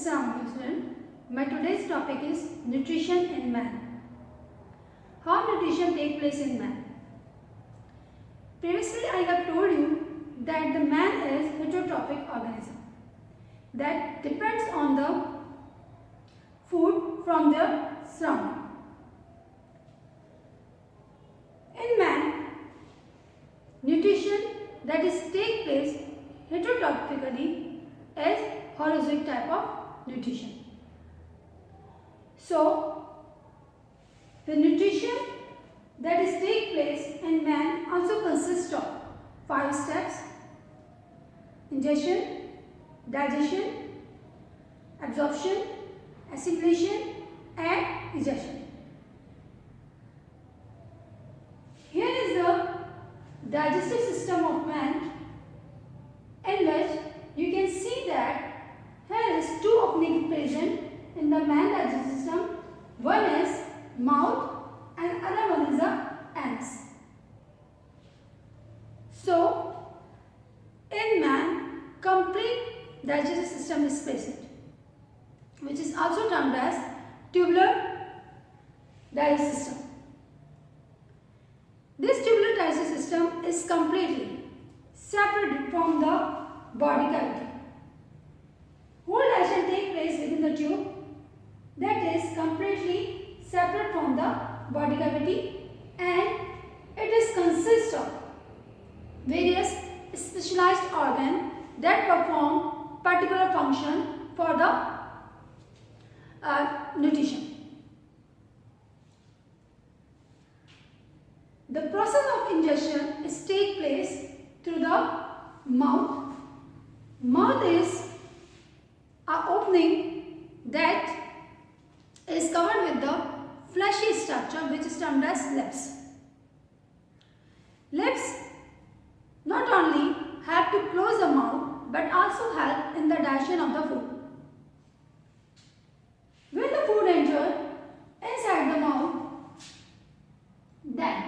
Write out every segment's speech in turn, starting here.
Assalamualaikum students. My today's topic is nutrition in man. How nutrition takes place in man. Previously I have told you that the man is heterotrophic organism that depends on the food from their surrounding. In man, nutrition that is take place heterotrophically is holozoic type of nutrition. So, the nutrition that is take place in man also consists of 5 steps: ingestion, digestion, absorption, assimilation and egestion. Here is the digestive system of man, in which you can see that here is 2 openings present in the man digestive system. One is mouth and other one is the anus. So, in man, complete digestive system is present, which is also termed as tubular digestive system. This tubular digestive system is completely separate from the body cavity. Whole digestion takes place within the tube, that is completely separate from the body cavity, and it is consists of various specialized organs that perform particular function for the nutrition. The process of ingestion is take place through the mouth. Mouth is an opening that is covered with the fleshy structure which is termed as lips. Lips not only help to close the mouth but also help in the digestion of the food. When the food enters inside the mouth, then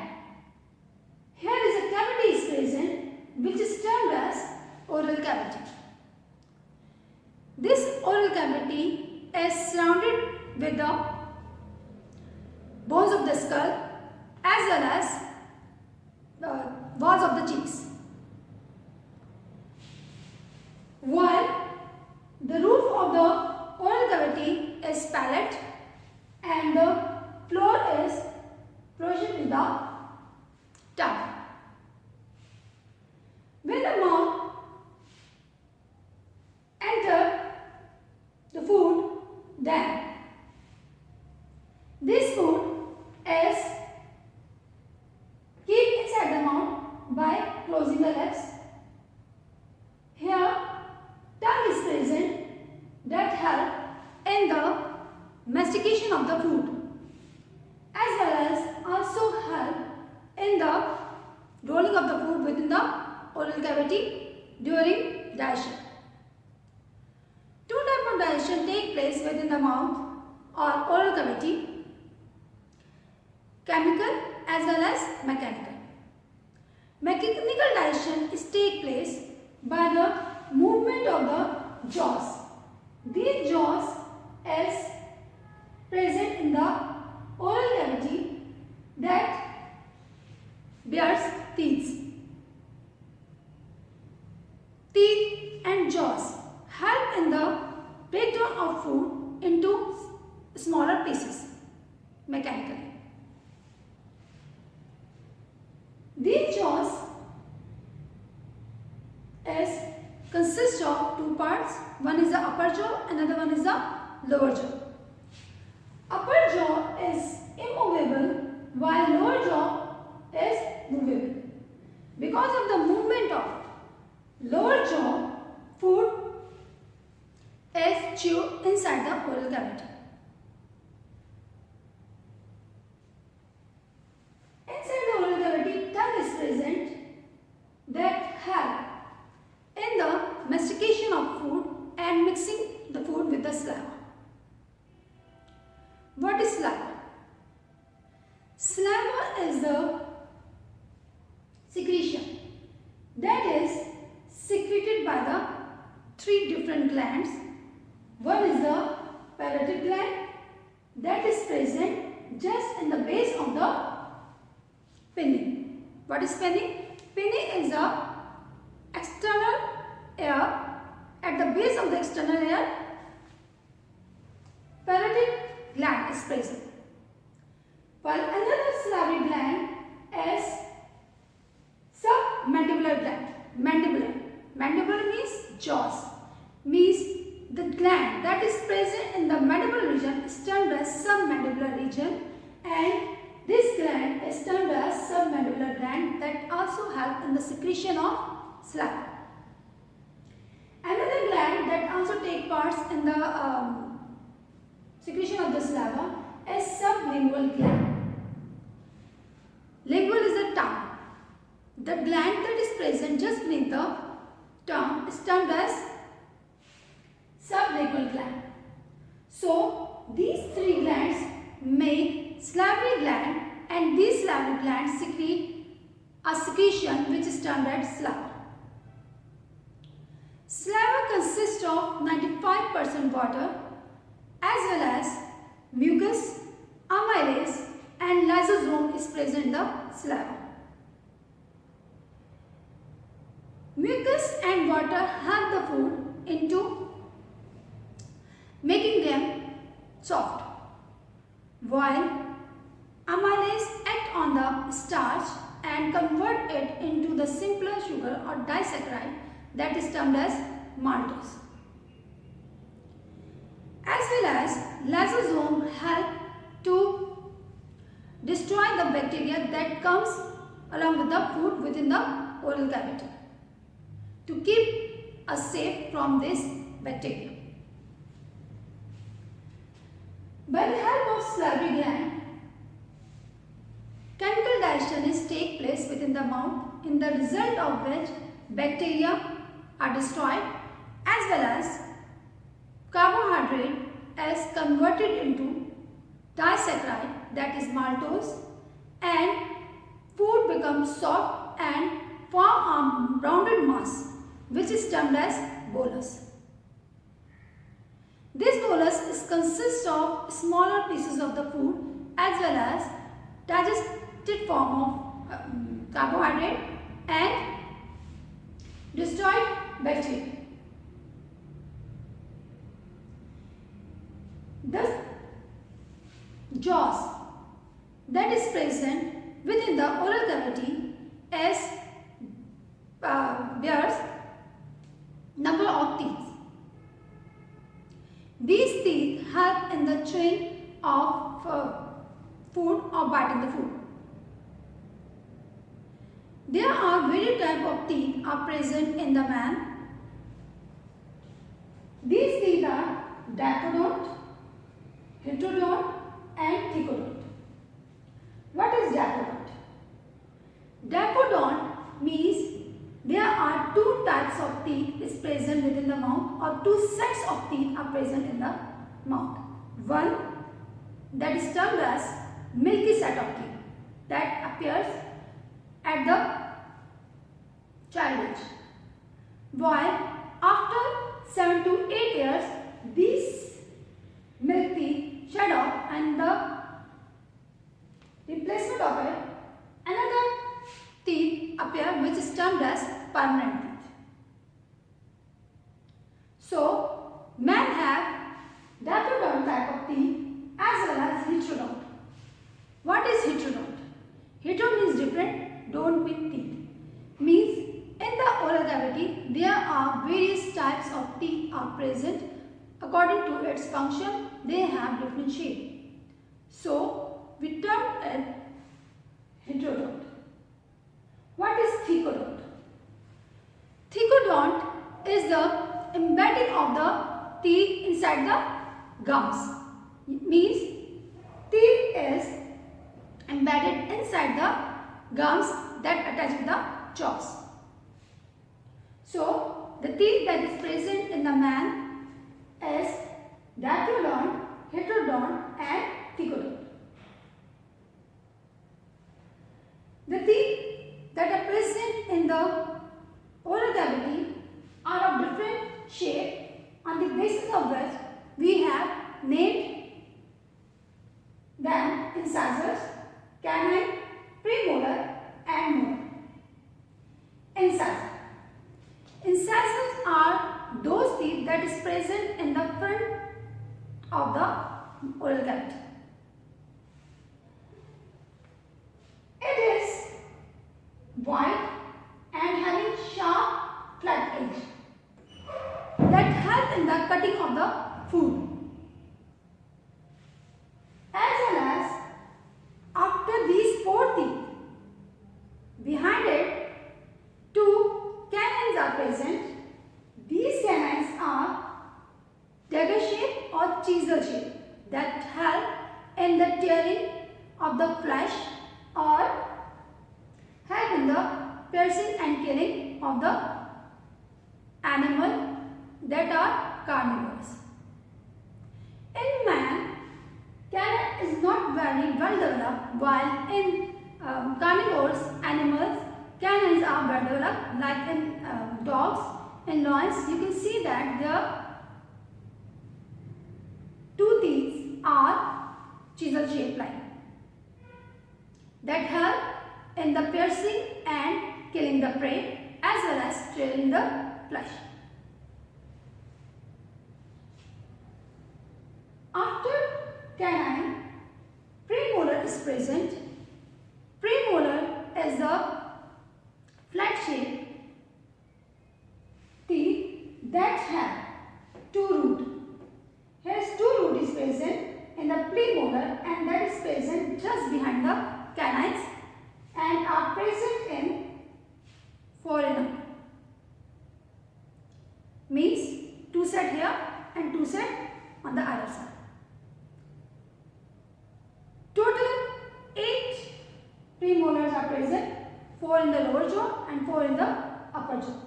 here is a cavity is present which is termed as oral cavity. This oral cavity is surrounded with the bones of the skull as well as the walls of the cheeks. While the roof of the oral cavity is palate and the floor is provisioned with the tongue. When the mouth enters the food, then this food is kept inside the mouth by closing the lips. Here, tongue is present that help in the mastication of the food, as well as also help in the rolling of the food within the oral cavity during digestion. 2 types of digestion take place within the mouth or oral cavity: chemical as well as mechanical. Mechanical digestion is take place by the movement of the jaws. These jaws is present in the oral cavity that bears teeth. Teeth and jaws help in the breakdown of food into smaller pieces mechanically. These jaws consist of 2 parts. One is the upper jaw, another one is the lower jaw. Upper jaw is immovable while lower jaw is movable. Because of the movement of lower jaw, food is chewed inside the oral cavity. Inside the oral cavity, tongue is present that help in the mastication of food and mixing the food with the saliva. What is saliva? Saliva is the secretion that is secreted by the 3 different glands. One is the parotid gland that is present just in the base of the pinning. What is pinning? Pinning is the external ear. At the base of the external ear, parotid gland is present. While another salivary gland is submandibular gland. Mandibular means jaws. Means the gland that is present in the mandibular region is termed as submandibular region, and this gland is termed as submandibular gland that also help in the secretion of saliva. Another gland that also take parts in the secretion of the saliva is sublingual gland. Lingual is the tongue. The gland that is present just beneath the tongue is termed as sublingual gland. So these three glands make salivary gland, and these salivary glands secrete a secretion which is termed as saliva. Saliva consists of 95% water as well as mucus, amylase and lysosome is present in the saliva. Mucus and water help the food into making them soft, while amylase act on the starch and convert it into the simpler sugar or disaccharide that is termed as maltose. As well as lysosome help to destroy the bacteria that comes along with the food within the oral cavity to keep us safe from this bacteria. By the help of salivary gland, chemical digestion is take place within the mouth, in the result of which bacteria are destroyed as well as carbohydrate is converted into disaccharide that is maltose, and food becomes soft and form a rounded mass which is termed as bolus. This bolus consists of smaller pieces of the food as well as digested form of carbohydrate and destroyed bacteria. The jaws that is present within the oral cavity is bears number of teeth. These teeth help in the chewing of food or biting the food. There are various types of teeth are present in the man. These teeth are diaphodont, heterodont and thecodont. What is diaphodont? Diaphodont means there are two types of teeth is present within the mouth, or two sets of teeth are present in the mouth. One that is termed as milky set of teeth that appears at the child age, while after 7 to 8 years these milk teeth shed off and the replacement of it another teeth appear which is termed as permanent teeth. So men have diaphodont type of teeth as well as heterodont. What is heterodont? Hetero means different, don't mean teeth. Means in the oral cavity there are various types of teeth are present. According to its function, they have different shape. So we term it heterodont. What is thecodont? Thecodont is the embedding of the teeth inside the gums. It means teeth is embedded inside the gums that attach to the jaws. So the teeth that is present in the man is diaphodont, heterodont and thecodont. The teeth that are present in the oral cavity are of different shape, on the basis of which we have named them incisors, canine, premolar and molar. Incisor. Incisors are those teeth that is present in the front of the oral cavity. It is wide and having sharp flat edge that help in the cutting of the food. As well as after these four teeth, behind it, two canines are present. These canines are dagger shape or chisel shape that help in the tearing of the flesh or help in the piercing and killing of the animal that are carnivores. In man, canine is not very well developed, while in carnivores animals, canines are well developed. Like in dogs, in lions, you can see that the two teeth are chisel shaped like that help in the piercing and killing the prey as well as tearing the flesh. After canine, premolar is present. Premolar is the flat shaped teeth that have two roots. Here's two root is present in the premolar and that is present just behind the canines and are present in foreigner. Means two set here and two set on the other side. Total 8 premolars are present, 4 in the lower jaw and 4 in the upper jaw.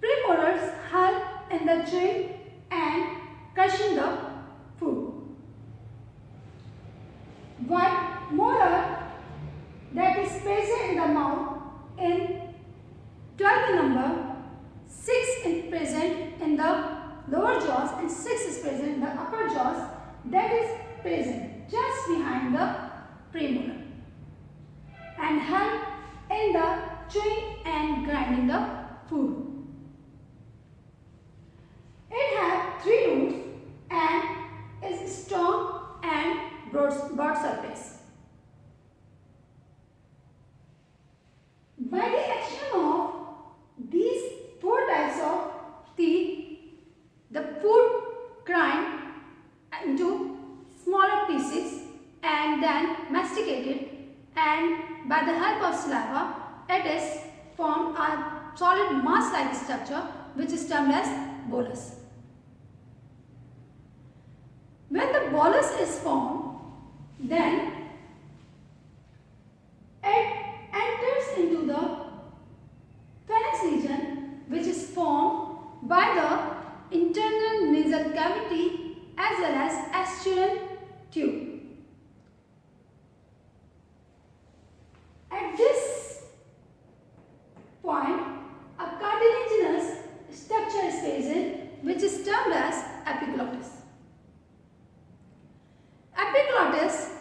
Premolars help in the chewing and crushing the food. One molar that is present in the mouth in 12 number, 6 is present in the lower jaws and 6 is present in the upper jaws, that is present just behind the premolar and help in the chewing and grinding the food. It has 3 roots and is strong and broad surface. By the action of these 4 types of teeth, the food grind into smaller pieces and then masticated, and by the help of saliva, it is formed a solid mass-like structure which is termed as bolus. When the bolus is formed, then it enters into the pharynx region which is formed by the internal nasal cavity as well as asturan tube. At this point, a cartilaginous structure is present which is termed as epiglottis. Epiglottis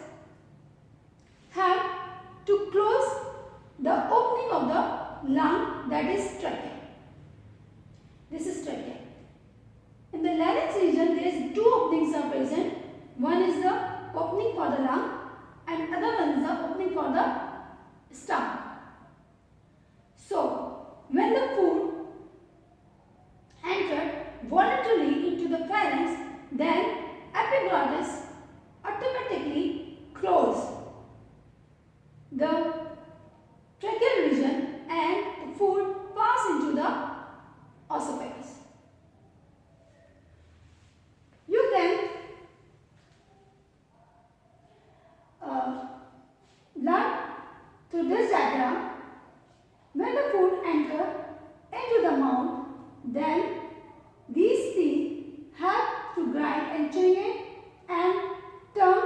help to close the opening of the lung, that is trachea. This is trachea. In the larynx region, there is 2 openings are present. One is the opening for the lung and other one is the opening for the stomach. So, when the food entered voluntarily into the pharynx, then epiglottis automatically close the tracheal region and the food pass into the esophagus. You can learn through this diagram. When the food enters into the mouth, then these teeth help to grind and chewing it and turn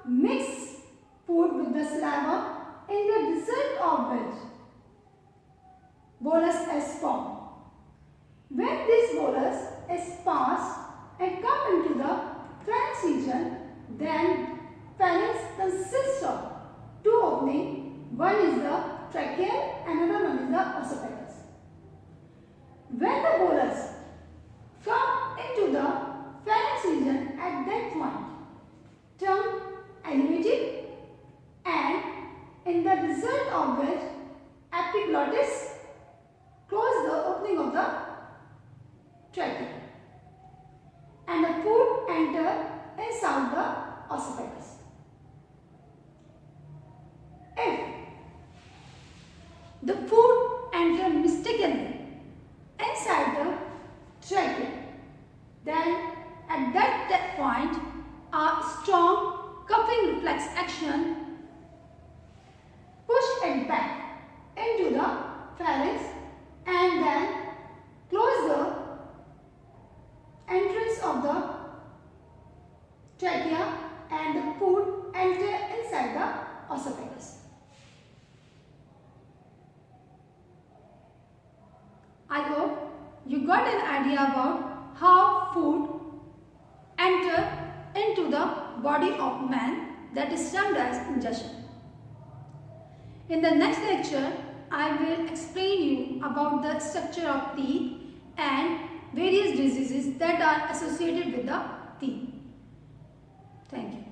mixed food with the saliva, in the result of which bolus is formed. When this bolus is passed and come into the pharynx region, then pharynx consists of two openings. One is the tracheal, another one is the esophagus. When the bolus come into the pharynx region, at that point, tongue elevated, and in the result of which epiglottis close the opening of the trachea, and the food enter inside the esophagus. If the food enter mistakenly inside the trachea, then at that point a strong cupping reflex action push it back into the pharynx and then close the entrance of the trachea and the food enter inside the esophagus. I hope you got an idea about how food enter into the body of man, that is termed as ingestion. In the next lecture, I will explain you about the structure of teeth and various diseases that are associated with the teeth. Thank you.